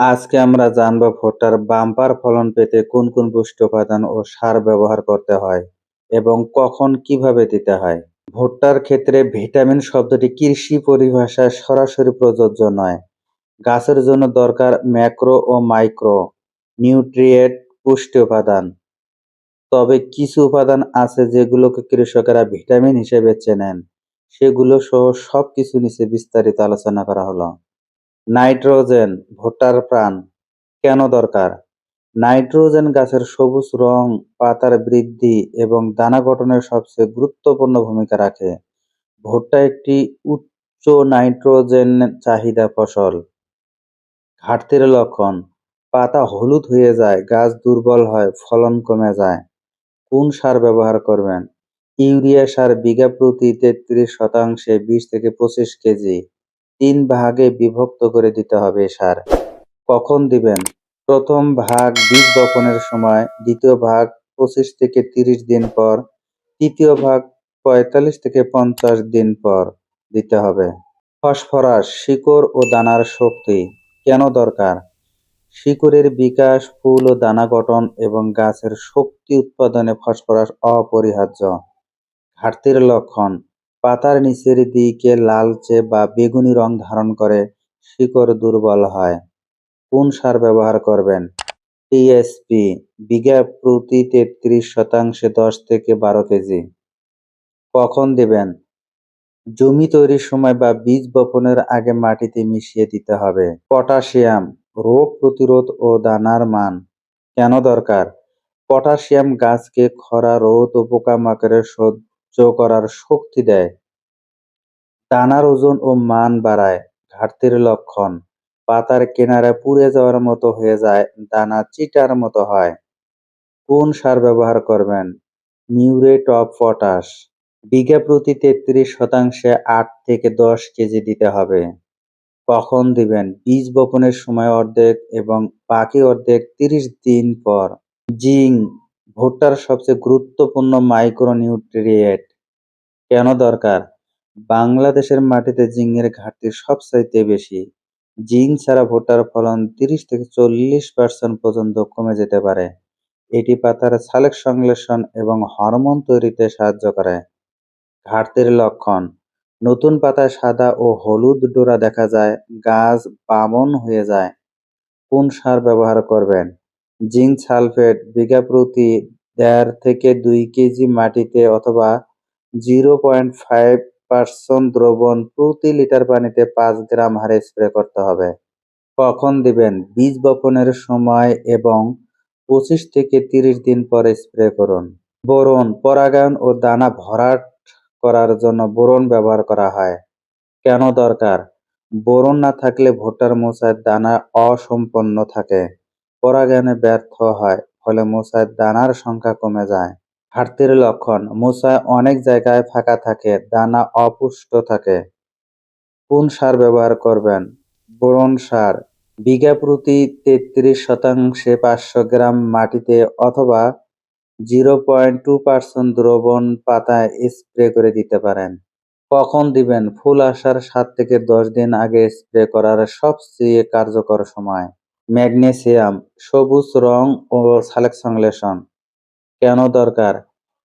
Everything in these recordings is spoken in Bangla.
আজকে আমরা জানবো ভুট্টার বাম্পার ফলন পেতে কোন কোন পুষ্টি উপাদান ও সার ব্যবহার করতে হয় এবং কখন কিভাবে দিতে হয়। ভুট্টার ক্ষেত্রে ভিটামিন শব্দটি কৃষি পরিভাষায় সরাসরি প্রযোজ্য নয়। গাছের জন্য দরকার ম্যাক্রো ও মাইক্রো নিউট্রিয়েন্ট পুষ্টি উপাদান। তবে কিছু উপাদান আছে যেগুলোকে কৃষকেরা ভিটামিন হিসেবে চেনেন। সেগুলো সহ সবকিছু নিচে বিস্তারিত আলোচনা করা হলো। নাইট্রোজেন ভুট্টার প্রাণ। কেন দরকার? নাইট্রোজেন গাছের সবুজ রং, পাতার বৃদ্ধি এবং দানা গঠনের সবচেয়ে গুরুত্বপূর্ণ ভূমিকা রাখে। ভুট্টা একটি উচ্চ নাইট্রোজেন চাহিদা ফসল। ঘাটতির লক্ষণ: পাতা হলুদ হয়ে যায়, গাছ দুর্বল হয়, ফলন কমে যায়। কোন সার ব্যবহার করবেন? ইউরিয়া সার বিঘা প্রতি ৩৩ শতাংশে ২০ থেকে ২৫ কেজি ৩ ভাগে বিভক্ত করে দিতে হবে সার। কখন দিবেন? প্রথম ভাগ বীজ বপনের সময়, দ্বিতীয় ভাগ ২৫ থেকে ৩০ দিন পর, তৃতীয় ভাগ ৪৫ থেকে ৫০ দিন পর দিতে হবে। ফসফরাস শিকড় ও দানার শক্তি। কেন দরকার? শিকড়ের বিকাশ, ফুল ও দানা গঠন এবং গাছের শক্তি উৎপাদনে ফসফরাস অপরিহার্য। ঘাটতির লক্ষণ: পাতার নিচের দিকে লালচে বা বেগুনি রং ধারণ করে, শিকড় দুর্বল হয়। কোন সার ব্যবহার করবেন? টিএসপি বিঘা প্রতি ৩৩ শতাংশে ১০ থেকে ১২ কেজি। কখন দিবেন? জমি তৈরির সময় বা বীজ বপনের আগে মাটিতে মিশিয়ে দিতে হবে। পটাশিয়াম রোগ প্রতিরোধ ও দানার মান। কেন দরকার? পটাশিয়াম গাছকে খরা, রোদ ও পোকামাকড়ের সহ্য করার শক্তি দেয়। দানার ওজন ও মান বাড়ায়। ঘাটতির লক্ষণ: পাতার কিনারা পুড়ে যাওয়ার মতো হয়ে যায়, দানা চিটার মতো হয়। কোন সার ব্যবহার করবেন? মিউরেট অফ পটাশ বিঘা প্রতি ৩৩ শতাংশে ৮ থেকে ১০ কেজি দিতে হবে। কখন দিবেন? বীজ বপনের সময় অর্ধেক এবং বাকি অর্ধেক ৩০ দিন পর। জিঙ্ক ভুট্টার সবচেয়ে গুরুত্বপূর্ণ মাইক্রোনিউট্রিয়েন্ট। কেন দরকার? বাংলাদেশের মাটিতে জিংকের ঘাটতি সবচাইতে বেশি। জিঙ্ক ছাড়া ভুট্টার ফলন ৩০ থেকে ৪০% পর্যন্ত কমে যেতে পারে। এটি পাতার সালোক সংশ্লেষণ এবং হরমোন তৈরিতে সাহায্য করে। ঘাটতির লক্ষণ: নতুন পাতায় সাদা ও হলুদ ডোরা দেখা যায়, গাছ বামন হয়ে যায়। কোন সার ব্যবহার করবেন? জিঙ্ক সালফেট বিঘা প্রতি ১.৫ থেকে ২ কেজি মাটিতে অথবা ০.৫% দ্রবণ প্রতি লিটার পানিতে ৫ গ্রাম হারে স্প্রে করতে হবে। কখন দিবেন? বীজ বপনের সময় এবং ২৫ থেকে ৩০ দিন পরে স্প্রে করুন। বোরন পরাগায়ন ও দানা ভরাট করার জন্য বোরন ব্যবহার করা হয়। কেন দরকার? বোরন না থাকলে ভুট্টার মোচায় দানা অসম্পন্ন থাকে, পরাগায়নে ব্যর্থ হয়, ফলে মোচায় দানার সংখ্যা কমে যায়। ঘাটতির লক্ষণ: মোচায় অনেক জায়গায় ফাঁকা থাকে, দানা অপুষ্ট থাকে। কোন সার ব্যবহার করবেন? বোরন সার বিঘা প্রতি ৩৩ শতাংশে ৫০০ গ্রাম মাটিতে অথবা ০.২% দ্রবণ পাতায় স্প্রে করে দিতে পারেন। কখন দিবেন? ফুল আসার ৭ থেকে ১০ দিন আগে স্প্রে করার সবচেয়ে কার্যকর সময়। ম্যাগনেসিয়াম সবুজ রং ও সালোক সংশ্লেষণ। কেন দরকার?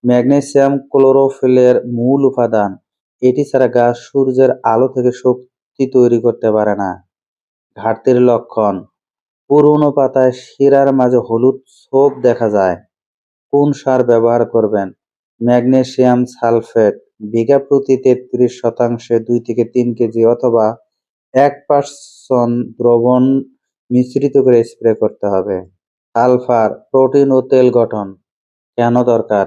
ম্যাগনেসিয়াম ক্লোরোফিলের মূল উপাদান। এটি ছাড়া গাছ সূর্যের আলো থেকে শক্তি তৈরি করতে পারে না। ঘাটতির লক্ষণ: পুরনো পাতায় শিরার মাঝে হলুদ ছোপ দেখা যায়। কোন সার ব্যবহার করবেন? ম্যাগনেসিয়াম সালফেট বিঘা প্রতি ৩৩ শতাংশে ২ থেকে ৩ কেজি অথবা ১% দ্রবণ মিশ্রিত করে স্প্রে করতে হবে। সালফার প্রোটিন ও তেল গঠন। কেন দরকার?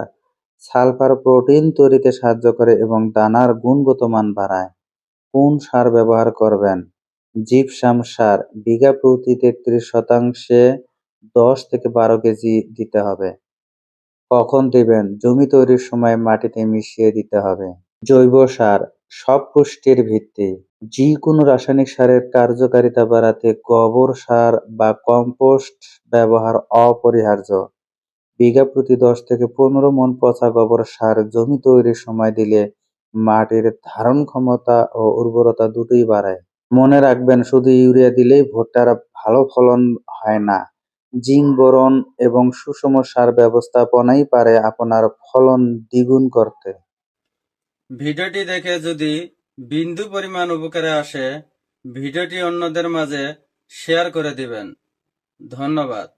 সালফার প্রোটিন তৈরিতে সাহায্য করে এবং দানার গুণগত মান বাড়ায়। কোন সার ব্যবহার করবেন? জিপসাম সার বিঘা প্রতি ৩৩ শতাংশে ১০ থেকে ১২ কেজি দিতে হবে। কখন দিবেন? জমি তৈরির সময় মাটিতে মিশিয়ে দিতে হবে। জৈব সার সব পুষ্টির ভিত্তি। যে কোনো রাসায়নিক সারের কার্যকারিতা বাড়াতে গোবর সার বা কম্পোস্ট ব্যবহার অপরিহার্য। বিঘা প্রতি ১০ থেকে ১৫ মণ পচা গোবর সার জমি তৈরির সময় দিলে মাটির ধারণ ক্ষমতা ও উর্বরতা দুটোই বাড়ায়। মনে রাখবেন, শুধু ইউরিয়া দিলেই ভুট্টার ভালো ফলন হয় না। জিঙ্ক বোরন এবং সুষম সার ব্যবস্থাপনাই পারে আপনার ফলন দ্বিগুণ করতে। ভিডিওটি দেখে যদি বিন্দু পরিমাণ উপকারে আসে, ভিডিওটি অন্যদের মাঝে শেয়ার করে দিবেন। ধন্যবাদ।